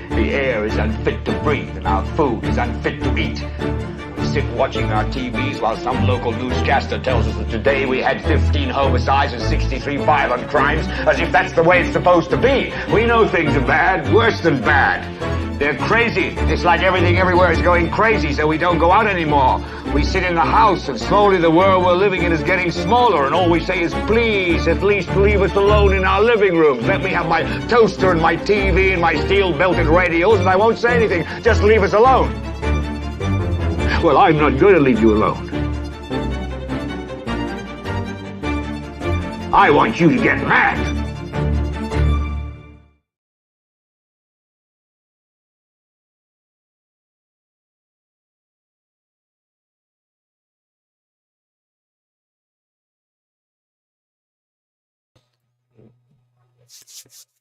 The air is unfit to breathe, and our food is unfit to eat. We sit watching our TVs while some local newscaster tells us that today we had 15 homicides and 63 violent crimes, as if that's the way it's supposed to be. We know things are bad, worse than bad. They're crazy. It's like everything everywhere is going crazy, so we don't go out anymore. We sit in the house, and slowly the world we're living in is getting smaller, and all we say is, please, at least leave us alone in our living rooms. Let me have my toaster and my TV and my steel-belted radios, and I won't say anything. Just leave us alone. Well, I'm not going to leave you alone. I want you to get mad.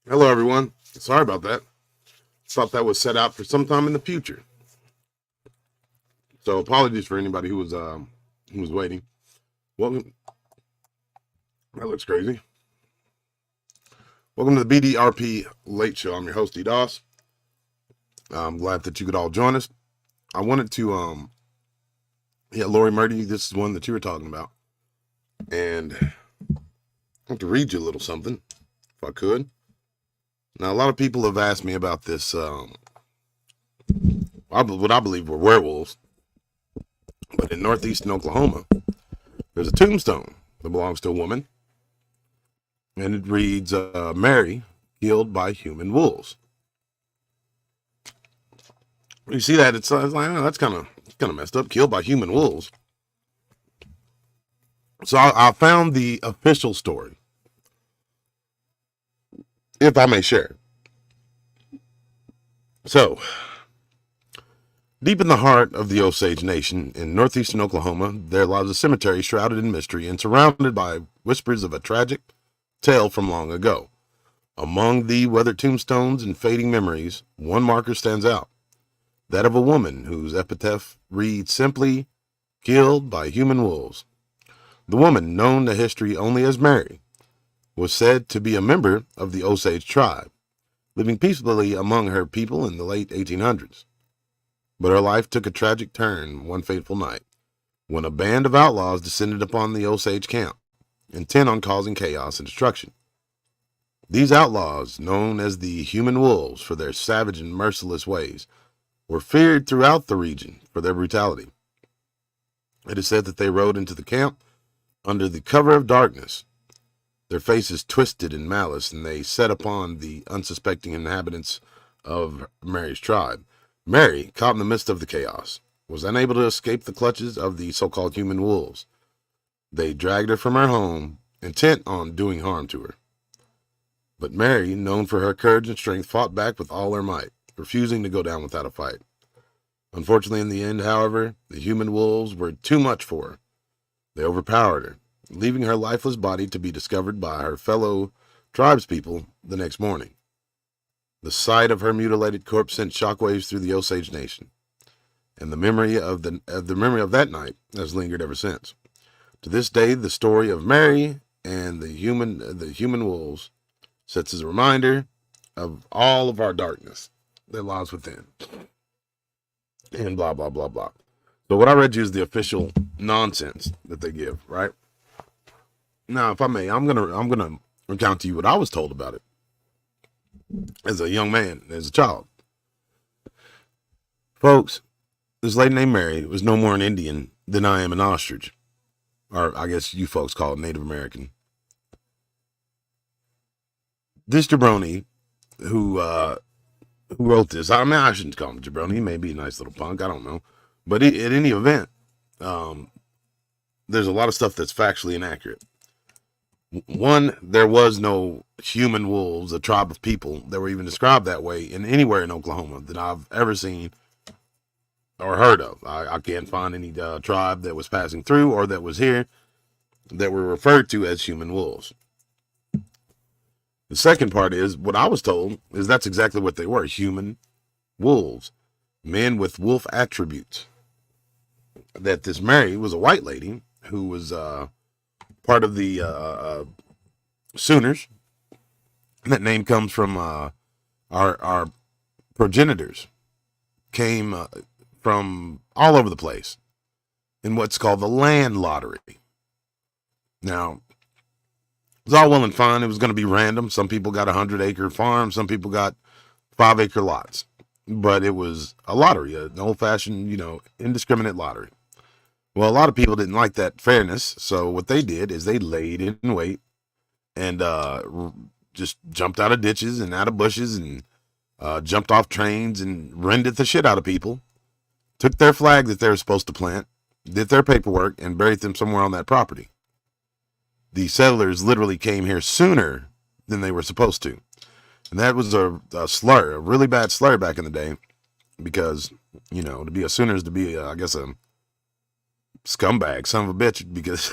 Hello, everyone. Sorry about that. Thought that was set out for sometime in the future. So apologies for anybody who was waiting. Welcome. That looks crazy. Welcome to the BDRP Late Show. I'm your host, DDoS. I'm glad that you could all join us. I wanted to, Lori Murdy, this is one that you were talking about. And I want to read you a little something, if I could. Now, a lot of people have asked me about this, what I believe were werewolves. But in Northeastern Oklahoma, there's a tombstone that belongs to a woman. And it reads, Mary, killed by human wolves. You see that? It's like, oh, that's kind of messed up. Killed by human wolves. So I found the official story, if I may share. So, deep in the heart of the Osage Nation in northeastern Oklahoma, there lies a cemetery shrouded in mystery and surrounded by whispers of a tragic tale from long ago. Among the weathered tombstones and fading memories, one marker stands out. That of a woman whose epitaph reads simply, killed by human wolves. The woman, known to history only as Mary, was said to be a member of the Osage tribe, living peacefully among her people in the late 1800s. But her life took a tragic turn one fateful night, when a band of outlaws descended upon the Osage camp, intent on causing chaos and destruction. These outlaws, known as the human wolves for their savage and merciless ways, were feared throughout the region for their brutality. It is said that they rode into the camp under the cover of darkness, their faces twisted in malice, and they set upon the unsuspecting inhabitants of Mary's tribe. Mary, caught in the midst of the chaos, was unable to escape the clutches of the so-called human wolves. They dragged her from her home, intent on doing harm to her. But Mary, known for her courage and strength, fought back with all her might, refusing to go down without a fight. Unfortunately, in the end, however, the human wolves were too much for her. They overpowered her, leaving her lifeless body to be discovered by her fellow tribespeople the next morning. The sight of her mutilated corpse sent shockwaves through the Osage Nation, and the memory of that night has lingered ever since. To this day, the story of Mary and the human wolves sits as a reminder of all of our darkness that lies within. And blah blah blah blah. So what I read you is the official nonsense that they give, right? Now, if I may, I'm gonna recount to you what I was told about it as a young man, as a child. Folks, this lady named Mary was no more an Indian than I am an ostrich. Or I guess you folks call it Native American. This jabroni who wrote this, I mean, I shouldn't call him jabroni. He may be a nice little punk. I don't know. But at any event, there's a lot of stuff that's factually inaccurate. One, there was no human wolves, a tribe of people that were even described that way in anywhere in Oklahoma that I've ever seen or heard of. I can't find any tribe that was passing through or that was here that were referred to as human wolves. The second part is, what I was told is that's exactly what they were, human wolves, men with wolf attributes. That this Mary was a white lady who was part of the Sooners. That name comes from our progenitors came from all over the place in what's called the land lottery. Now, it was all well and fine. It was going to be random. Some people got 100-acre farms. Some people got 5-acre lots. But it was a lottery, an old-fashioned, indiscriminate lottery. Well, a lot of people didn't like that fairness. So what they did is they laid in wait and just jumped out of ditches and out of bushes and jumped off trains and rented the shit out of people, took their flag that they were supposed to plant, did their paperwork, and buried them somewhere on that property. The settlers literally came here sooner than they were supposed to. And that was a slur, a really bad slur back in the day, because, to be a Sooner is to be, I guess, a scumbag, son of a bitch, because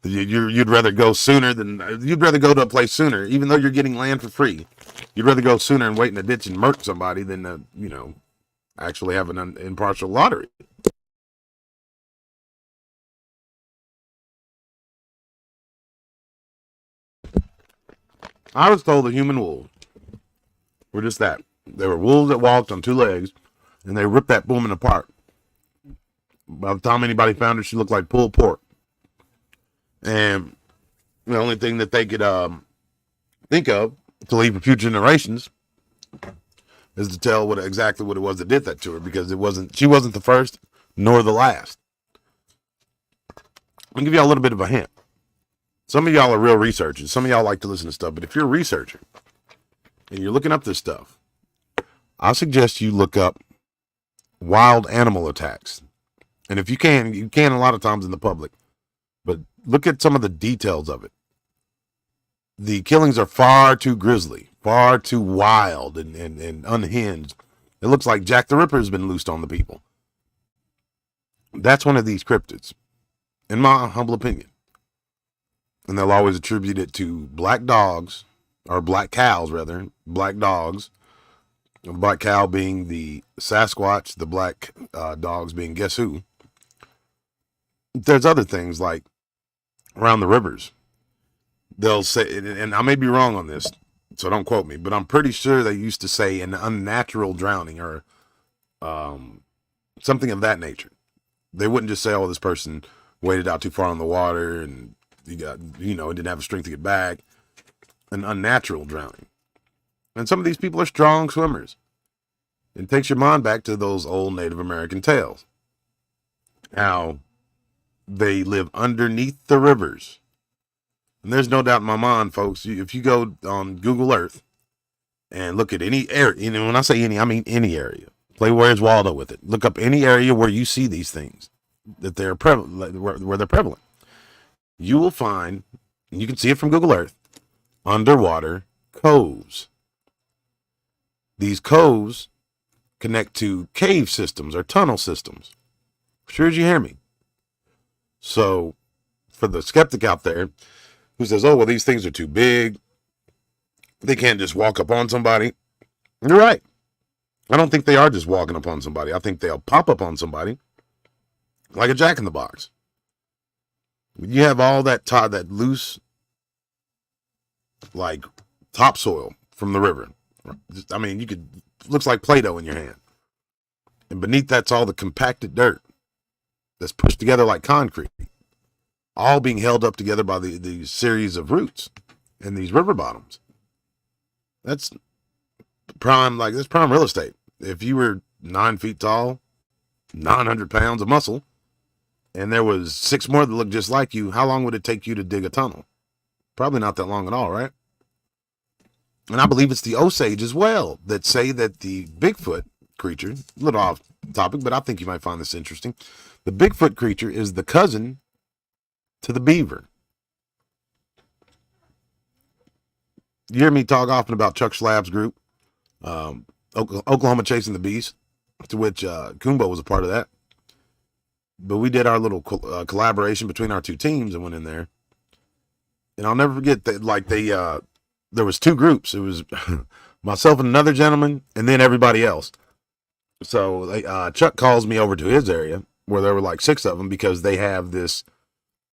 you'd rather go to a place sooner, even though you're getting land for free. You'd rather go sooner and wait in a ditch and murk somebody than, actually have an impartial lottery. I was told the human wolves were just that. They were wolves that walked on 2 legs, and they ripped that woman apart. By the time anybody found her, she looked like pulled pork. And the only thing that they could think of to leave for future generations is to tell exactly what it was that did that to her, because she wasn't the first nor the last. I'll give y'all a little bit of a hint. Some of y'all are real researchers. Some of y'all like to listen to stuff. But if you're a researcher and you're looking up this stuff, I suggest you look up wild animal attacks. And if you can a lot of times in the public. But look at some of the details of it. The killings are far too grisly, far too wild and unhinged. It looks like Jack the Ripper has been loosed on the people. That's one of these cryptids, in my humble opinion. And they'll always attribute it to black dogs, or black cows, rather. Black dogs. The black cow being the Sasquatch, the black dogs being guess who. There's other things like around the rivers. They'll say, and I may be wrong on this, so don't quote me, but I'm pretty sure they used to say an unnatural drowning or something of that nature. They wouldn't just say, oh, this person waded out too far in the water and he didn't have the strength to get back. An unnatural drowning. And some of these people are strong swimmers. It takes your mind back to those old Native American tales. How they live underneath the rivers. And there's no doubt in my mind, folks, if you go on Google Earth and look at any area, when I say any, I mean any area. Play Where's Waldo with it. Look up any area where you see these things, that they're prevalent, where they're prevalent. You will find, and you can see it from Google Earth, underwater coves. These coves connect to cave systems or tunnel systems. Sure as you hear me. So, for the skeptic out there who says, oh, well, these things are too big, they can't just walk up on somebody. You're right. I don't think they are just walking upon somebody. I think they'll pop up on somebody like a jack-in-the-box. You have all that loose, like, topsoil from the river. I mean, looks like Play-Doh in your hand. And beneath that's all the compacted dirt that's pushed together like concrete, all being held up together by the series of roots in these river bottoms. That's prime real estate. If you were 9 feet tall, 900 pounds of muscle, and there was 6 more that looked just like you, how long would it take you to dig a tunnel? Probably not that long at all, right? And I believe it's the Osage as well that say that the Bigfoot creature, a little off topic, but I think you might find this interesting. The Bigfoot creature is the cousin to the beaver. You hear me talk often about Chuck Schlapp's group, Oklahoma Chasing the Beast, to which Kumbo was a part of that. But we did our little collaboration between our 2 teams and went in there. And I'll never forget that, there was 2 groups. It was myself and another gentleman, and then everybody else. So Chuck calls me over to his area where there were like 6 of them, because they have this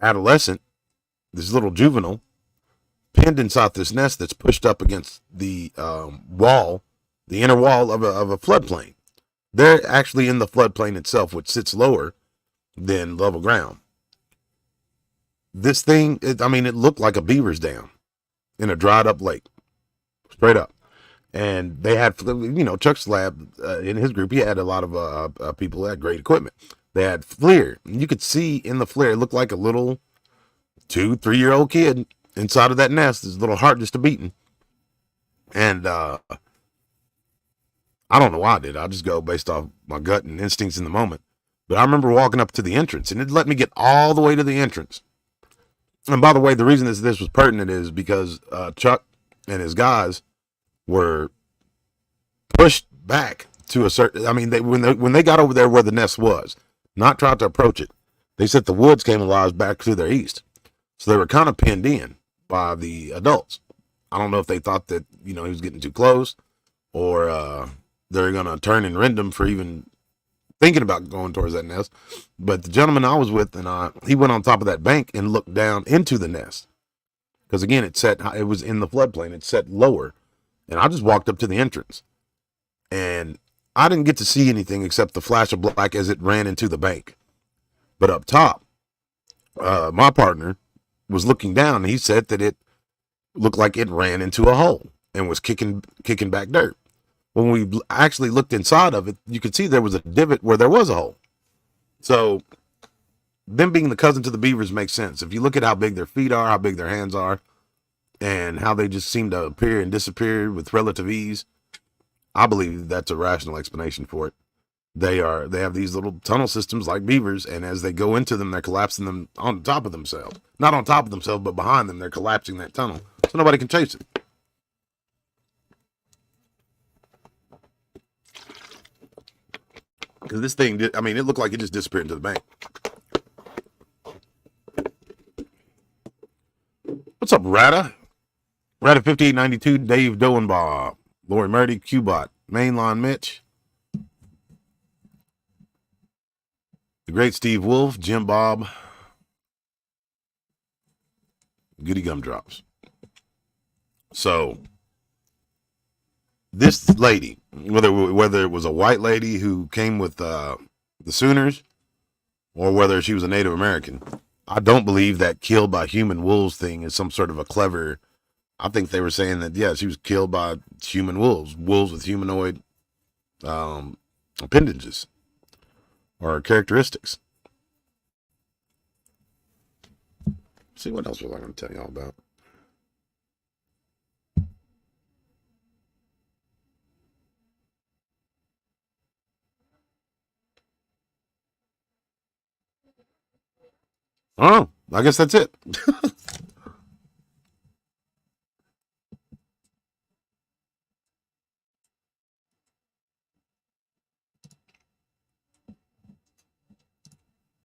adolescent, this little juvenile, pinned inside this nest that's pushed up against the wall the inner wall of a floodplain. They're actually in the floodplain itself, which sits lower than level ground. This thing, I mean, it looked like a beaver's dam in a dried up lake, straight up. And they had, Chuck's lab in his group, he had a lot of people that had great equipment. They had FLIR. You could see in the FLIR, it looked like a little 2-3-year-old kid inside of that nest. His little heart just a beating. And I don't know why I did. I just go based off my gut and instincts in the moment. But I remember walking up to the entrance, and it let me get all the way to the entrance. And by the way, the reason this was pertinent is because Chuck and his guys were pushed back to a certain. I mean, when they got over there where the nest was, not tried to approach it, they said the woods came alive back to their east, so they were kind of pinned in by the adults. I don't know if they thought that he was getting too close, or they're gonna turn and rend him for even thinking about going towards that nest. But the gentleman I was with, and he went on top of that bank and looked down into the nest, because again, it was in the floodplain. It set lower, and I just walked up to the entrance, and I didn't get to see anything except the flash of black as it ran into the bank. But up top, my partner was looking down, and he said that it looked like it ran into a hole and was kicking back dirt. When we actually looked inside of it, you could see there was a divot where there was a hole. So them being the cousin to the beavers makes sense. If you look at how big their feet are, how big their hands are, and how they just seem to appear and disappear with relative ease, I believe that's a rational explanation for it. They have these little tunnel systems like beavers, and as they go into them, they're collapsing them on top of themselves. Not on top of themselves, but behind them, they're collapsing that tunnel so nobody can chase it. Because this thing, it looked like it just disappeared into the bank. What's up, Rada? Rada 5892, Dave Doenbaugh, Lori Murdy, Qbot, Mainline Mitch, the great Steve Wolf, Jim Bob, Goody Gumdrops. So this lady, whether it was a white lady who came with the Sooners, or whether she was a Native American, I don't believe that killed by human wolves thing is some sort of a clever. I think they were saying that, yeah, she was killed by human wolves with humanoid appendages or characteristics. Let's see, what else was I going to tell y'all about? Oh, I guess that's it.